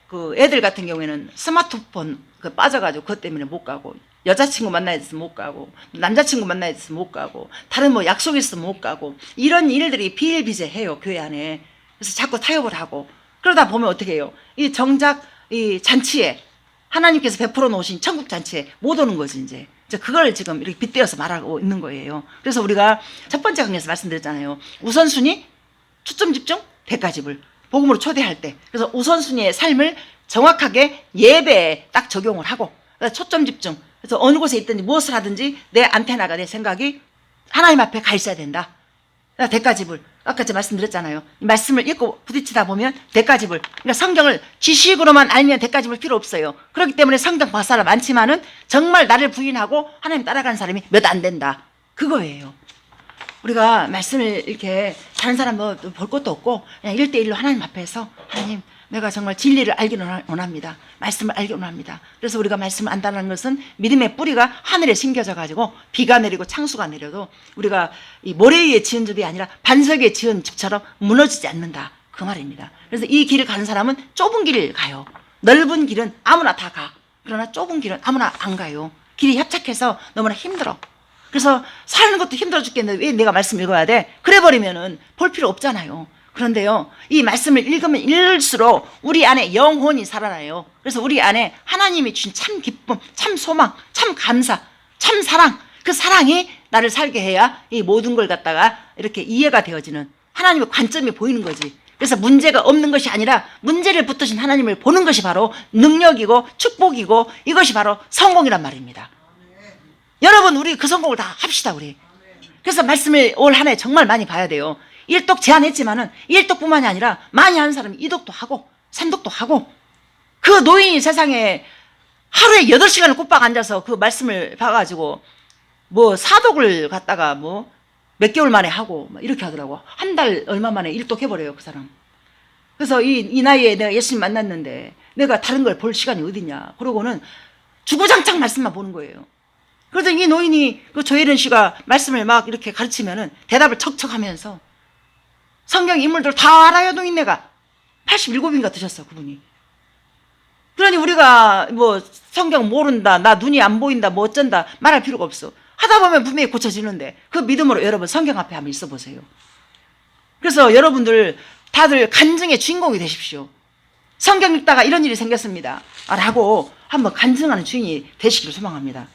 그 애들 같은 경우에는 스마트폰 빠져가지고 그것 때문에 못 가고, 여자친구 만나야 돼서 못 가고, 남자친구 만나야 돼서 못 가고, 다른 뭐 약속이 있으면 못 가고, 이런 일들이 비일비재해요, 교회 안에. 그래서 자꾸 타협을 하고, 그러다 보면 어떻게 해요? 이 정작 이 잔치에 하나님께서 베풀어 놓으신 천국 잔치에 못 오는 거지. 이제 그걸 지금 이렇게 빗대어서 말하고 있는 거예요. 그래서 우리가 첫 번째 강의에서 말씀드렸잖아요. 우선순위, 초점 집중, 대가집을 복음으로 초대할 때, 그래서 우선순위의 삶을 정확하게 예배에 딱 적용을 하고, 초점 집중, 그래서 어느 곳에 있든지 무엇을 하든지 내 안테나가, 내 생각이 하나님 앞에 가 있어야 된다. 대가집을 아까 제가 말씀드렸잖아요. 이 말씀을 읽고 부딪히다 보면 대가집을, 그러니까 성경을 지식으로만 알면 대가집을 필요 없어요. 그렇기 때문에 성경 박사가 많지만은 정말 나를 부인하고 하나님 따라가는 사람이 몇 안 된다. 그거예요. 우리가 말씀을 이렇게 다른 사람 볼 것도 없고 그냥 1대1로 하나님 앞에서, 하나님 내가 정말 진리를 알기를 원합니다. 말씀을 알기를 원합니다. 그래서 우리가 말씀을 안다는 것은 믿음의 뿌리가 하늘에 심겨져 가지고 비가 내리고 창수가 내려도 우리가 이 모래 위에 지은 집이 아니라 반석 위에 지은 집처럼 무너지지 않는다. 그 말입니다. 그래서 이 길을 가는 사람은 좁은 길을 가요. 넓은 길은 아무나 다 가. 그러나 좁은 길은 아무나 안 가요. 길이 협착해서 너무나 힘들어. 그래서 사는 것도 힘들어 죽겠는데 왜 내가 말씀 읽어야 돼? 그래 버리면은 볼 필요 없잖아요. 그런데요, 이 말씀을 읽으면 읽을수록 우리 안에 영혼이 살아나요. 그래서 우리 안에 하나님이 주신 참 기쁨, 참 소망, 참 감사, 참 사랑, 그 사랑이 나를 살게 해야 이 모든 걸 갖다가 이렇게 이해가 되어지는, 하나님의 관점이 보이는 거지. 그래서 문제가 없는 것이 아니라 문제를 붙드신 하나님을 보는 것이 바로 능력이고 축복이고, 이것이 바로 성공이란 말입니다. 여러분, 우리 그 성공을 다 합시다, 우리. 그래서 말씀을 올 한 해 정말 많이 봐야 돼요. 1독 제한했지만은 1독뿐만이 아니라 많이 하는 사람이 2독도 하고 3독도 하고, 그 노인이 세상에 하루에 8시간을 꼬박 앉아서 그 말씀을 봐가지고 뭐 4독을 갖다가 뭐 몇 개월 만에 하고 이렇게 하더라고. 한 달 얼마 만에 1독 해버려요, 그 사람. 그래서 이 나이에 내가 예수님 만났는데 내가 다른 걸 볼 시간이 어디냐. 그러고는 주구장창 말씀만 보는 거예요. 그래서 이 노인이, 그 조혜련 씨가 말씀을 막 이렇게 가르치면은 대답을 척척 하면서, 성경 인물들 다 알아요, 노인네가. 87인가 드셨어, 그분이. 그러니 우리가 뭐 성경 모른다, 나 눈이 안 보인다, 뭐 어쩐다 말할 필요가 없어. 하다 보면 분명히 고쳐지는데, 그 믿음으로 여러분 성경 앞에 한번 있어 보세요. 그래서 여러분들 다들 간증의 주인공이 되십시오. 성경 읽다가 이런 일이 생겼습니다 라고 한번 간증하는 주인이 되시기를 소망합니다.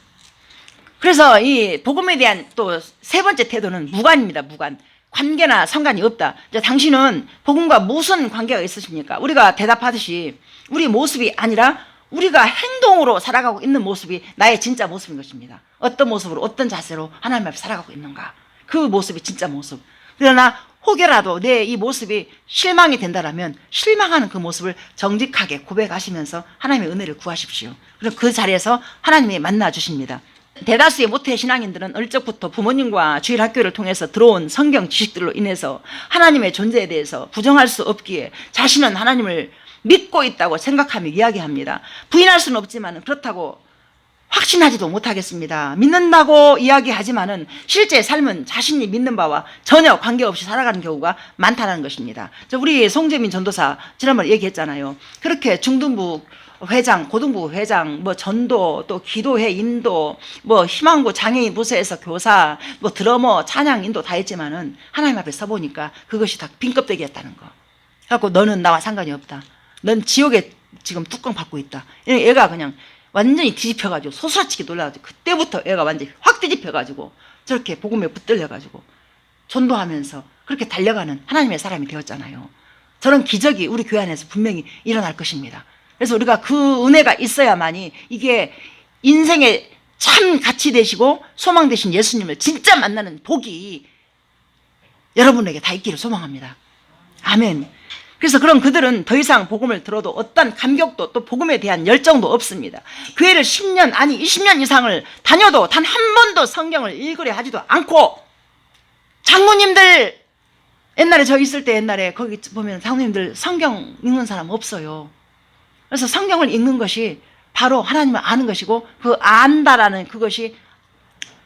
그래서 이 복음에 대한 또 세 번째 태도는 무관입니다. 무관. 관계나 상관이 없다. 이제 당신은 복음과 무슨 관계가 있으십니까? 우리가 대답하듯이 우리 모습이 아니라 우리가 행동으로 살아가고 있는 모습이 나의 진짜 모습인 것입니다. 어떤 모습으로, 어떤 자세로 하나님 앞에 살아가고 있는가. 그 모습이 진짜 모습. 그러나 혹여라도 내 이 모습이 실망이 된다라면 실망하는 그 모습을 정직하게 고백하시면서 하나님의 은혜를 구하십시오. 그럼 그 자리에서 하나님이 만나 주십니다. 대다수의 모태 신앙인들은 어릴 적부터 부모님과 주일 학교를 통해서 들어온 성경 지식들로 인해서 하나님의 존재에 대해서 부정할 수 없기에 자신은 하나님을 믿고 있다고 생각하며 이야기합니다. 부인할 수는 없지만 그렇다고 확신하지도 못하겠습니다. 믿는다고 이야기하지만은 실제 삶은 자신이 믿는 바와 전혀 관계없이 살아가는 경우가 많다는 것입니다. 우리 송재민 전도사 지난번에 얘기했잖아요. 그렇게 중등부 회장, 고등부 회장, 뭐 전도, 또 기도회 인도, 뭐 희망고 장애인 부서에서 교사, 뭐 드러머, 찬양 인도 다 했지만은 하나님 앞에 서보니까 그것이 다 빈껍데기였다는 거. 그래갖고 너는 나와 상관이 없다. 넌 지옥에 지금 뚜껑 받고 있다. 얘가 그냥 완전히 뒤집혀가지고 소스라치게 놀라가지고 그때부터 애가 완전히 확 뒤집혀가지고 저렇게 복음에 붙들려가지고 전도하면서 그렇게 달려가는 하나님의 사람이 되었잖아요. 저런 기적이 우리 교회 안에서 분명히 일어날 것입니다. 그래서 우리가 그 은혜가 있어야만이 이게 인생의 참 가치 되시고 소망 되신 예수님을 진짜 만나는 복이 여러분에게 다 있기를 소망합니다. 아멘. 그래서 그런 그들은 더 이상 복음을 들어도 어떤 감격도 또 복음에 대한 열정도 없습니다. 교회를 10년 아니 20년 이상을 다녀도 단 한 번도 성경을 읽으려 하지도 않고 장로님들 옛날에 저 있을 때 옛날에 거기 보면 장로님들 성경 읽는 사람 없어요. 그래서 성경을 읽는 것이 바로 하나님을 아는 것이고 그 안다라는 그것이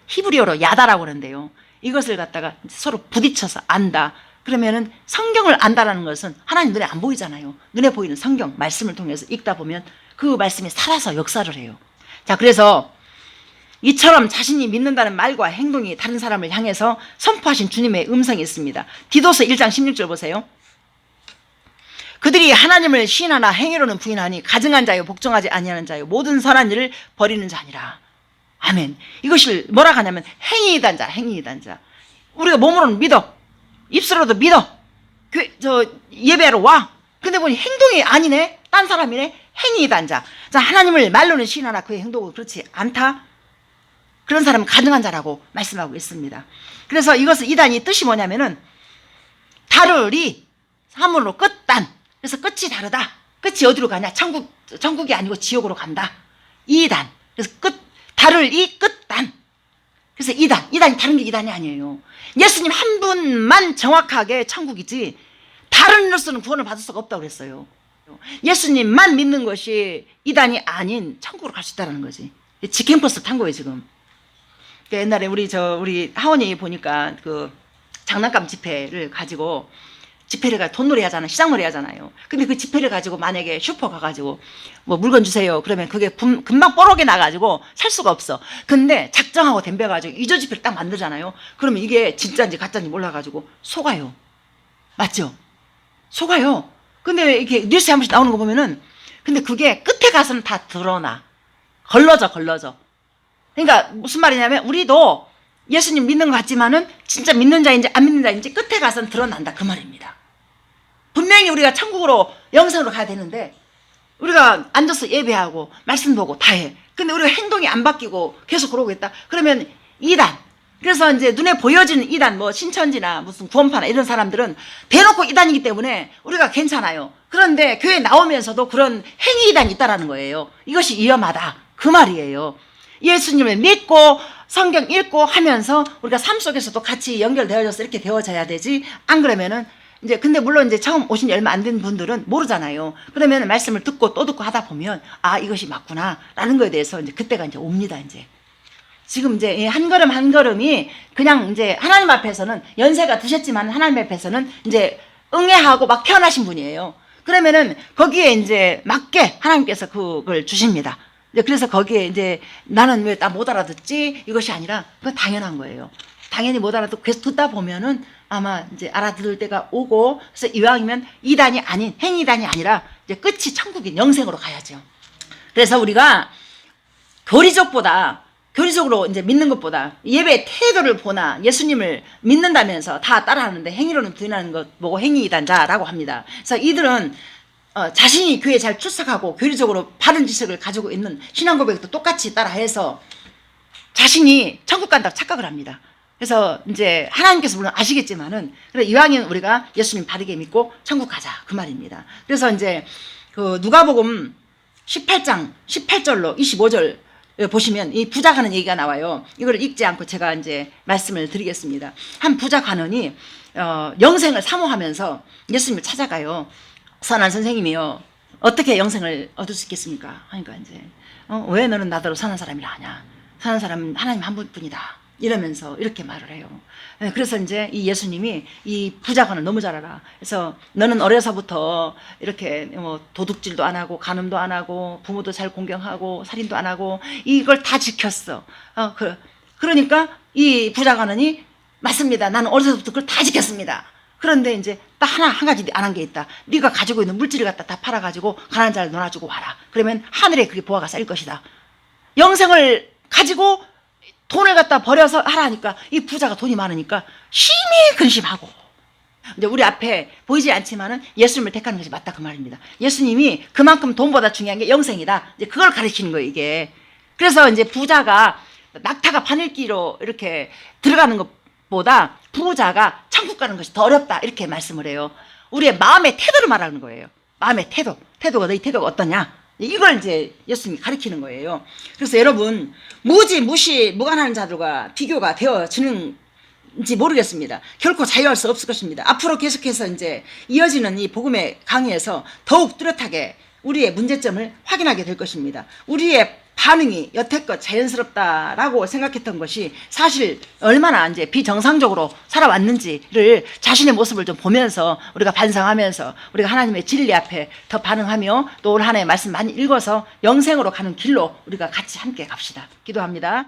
히브리어로 야다라고 하는데요. 이것을 갖다가 서로 부딪혀서 안다. 그러면은 성경을 안다라는 것은 하나님 눈에 안 보이잖아요. 눈에 보이는 성경 말씀을 통해서 읽다 보면 그 말씀이 살아서 역사를 해요. 자, 그래서 이처럼 자신이 믿는다는 말과 행동이 다른 사람을 향해서 선포하신 주님의 음성이 있습니다. 디도서 1장 16절 보세요. 그들이 하나님을 시인하나 행위로는 부인하니 가증한 자요 복종하지 아니하는 자요 모든 선한 일을 버리는 자니라. 아멘. 이것을 뭐라 하냐면 행위이단 자, 행위이단 자. 우리가 몸으로는 믿어. 입술로도 믿어. 예배하러 와. 근데 보니 행동이 아니네. 딴 사람이네. 행위이단 자. 자, 하나님을 말로는 시인하나 그의 행동은 그렇지 않다. 그런 사람은 가증한 자라고 말씀하고 있습니다. 그래서 이것은 이단이 뜻이 뭐냐면은 다르리 사문으로 끝단. 그래서 끝이 다르다. 끝이 어디로 가냐? 천국이 아니고 지옥으로 간다. 이단. 그래서 다를 이 끝단. 그래서 이단이 다른 게 이단이 아니에요. 예수님 한 분만 정확하게 천국이지 다른 이로서는 구원을 받을 수가 없다고 그랬어요. 예수님만 믿는 것이 이단이 아닌 천국으로 갈 수 있다는 거지. 직캠퍼스 탄 거예요 지금. 옛날에 우리 하원이 보니까 그 장난감 지폐를 가지고 지폐를 돈놀이 하잖아. 시장놀이 하잖아요. 근데 그 지폐를 가지고 만약에 슈퍼 가가지고 뭐 물건 주세요. 그러면 그게 금방 뽀록이 나가지고 살 수가 없어. 근데 작정하고 덤벼가지고 이조 지폐를 딱 만들잖아요. 그러면 이게 진짜인지 가짜인지 몰라가지고 속아요. 맞죠? 속아요. 근데 이렇게 뉴스에 한 번씩 나오는 거 보면은 근데 그게 끝에 가서는 다 드러나. 걸러져. 그러니까 무슨 말이냐면 우리도 예수님 믿는 것 같지만은 진짜 믿는 자인지 안 믿는 자인지 끝에 가서는 드러난다 그 말입니다. 분명히 우리가 천국으로 영생으로 가야 되는데 우리가 앉아서 예배하고 말씀 보고 다 해. 근데 우리가 행동이 안 바뀌고 계속 그러고 있다. 그러면 이단. 그래서 이제 눈에 보여지는 이단 뭐 신천지나 무슨 구원파나 이런 사람들은 대놓고 이단이기 때문에 우리가 괜찮아요. 그런데 교회 나오면서도 그런 행위 이단이 있다라는 거예요. 이것이 위험하다 그 말이에요. 예수님을 믿고 성경 읽고 하면서 우리가 삶 속에서도 같이 연결되어져서 이렇게 되어져야 되지. 안 그러면은 이제 근데 물론 이제 처음 오신 지 얼마 안 된 분들은 모르잖아요. 그러면 말씀을 듣고 또 듣고 하다 보면 아 이것이 맞구나라는 거에 대해서 이제 그때가 이제 옵니다. 이제 지금 이제 한 걸음 한 걸음이 그냥 이제 하나님 앞에서는 연세가 드셨지만 하나님 앞에서는 이제 응애하고 막 태어나신 분이에요. 그러면은 거기에 이제 맞게 하나님께서 그걸 주십니다. 그래서 거기에 이제 나는 왜 나 못 알아듣지? 이것이 아니라 그건 당연한 거예요. 당연히 못 알아듣고 계속 듣다 보면은 아마 이제 알아들을 때가 오고 그래서 이왕이면 이단이 아닌 행이단이 아니라 이제 끝이 천국인 영생으로 가야죠. 그래서 우리가 교리적으로 이제 믿는 것보다 예배 태도를 보나 예수님을 믿는다면서 다 따라하는데 행위로는 부인하는 것 보고 행위이단자라고 합니다. 그래서 이들은 자신이 교회에 잘 출석하고 교리적으로 바른 지식을 가지고 있는 신앙 고백도 똑같이 따라해서 자신이 천국 간다고 착각을 합니다. 그래서 이제 하나님께서 물론 아시겠지만은 그래 이왕이면 우리가 예수님 바르게 믿고 천국 가자 그 말입니다. 그래서 이제 그 누가복음 18장 18절로 25절 여기 보시면 이 부자 관원 얘기가 나와요. 이걸 읽지 않고 제가 이제 말씀을 드리겠습니다. 한 부자 관원이 영생을 사모하면서 예수님을 찾아가요. 선한 선생님이요, 어떻게 영생을 얻을 수 있겠습니까? 하니까 이제 왜 너는 나더러 선한 사람이라 하냐? 선한 사람은 하나님 한 분뿐이다. 이러면서 이렇게 말을 해요. 그래서 이제 이 예수님이 이 부자관을 너무 잘 알아. 그래서 너는 어려서부터 이렇게 뭐 도둑질도 안 하고 간음도 안 하고 부모도 잘 공경하고 살인도 안 하고 이걸 다 지켰어. 그러니까 이 부자관원이 맞습니다. 나는 어려서부터 그걸 다 지켰습니다. 그런데 이제 딱 한 가지 안 한 게 있다. 네가 가지고 있는 물질을 갖다 다 팔아가지고 가난한 자를 놀아주고 와라. 그러면 하늘에 그게 보화가 쌓일 것이다. 영생을 가지고 돈을 갖다 버려서 하라 하니까 이 부자가 돈이 많으니까 심히 근심하고, 이제 우리 앞에 보이지 않지만은 예수님을 택하는 것이 맞다 그 말입니다. 예수님이 그만큼 돈보다 중요한 게 영생이다. 이제 그걸 가르치는 거예요, 이게. 그래서 이제 부자가 낙타가 바늘기로 이렇게 들어가는 것보다 부자가 천국 가는 것이 더 어렵다, 이렇게 말씀을 해요. 우리의 마음의 태도를 말하는 거예요. 마음의 태도. 태도가, 너희 태도가 어떠냐? 이걸 이제 예수님이 가르치는 거예요. 그래서 여러분, 무관하는 자들과 비교가 되어지는지 모르겠습니다. 결코 자유할 수 없을 것입니다. 앞으로 계속해서 이제 이어지는 이 복음의 강의에서 더욱 뚜렷하게 우리의 문제점을 확인하게 될 것입니다. 우리의 반응이 여태껏 자연스럽다라고 생각했던 것이 사실 얼마나 이제 비정상적으로 살아왔는지를 자신의 모습을 좀 보면서 우리가 반성하면서 우리가 하나님의 진리 앞에 더 반응하며 또 올 한 해 말씀 많이 읽어서 영생으로 가는 길로 우리가 같이 함께 갑시다. 기도합니다.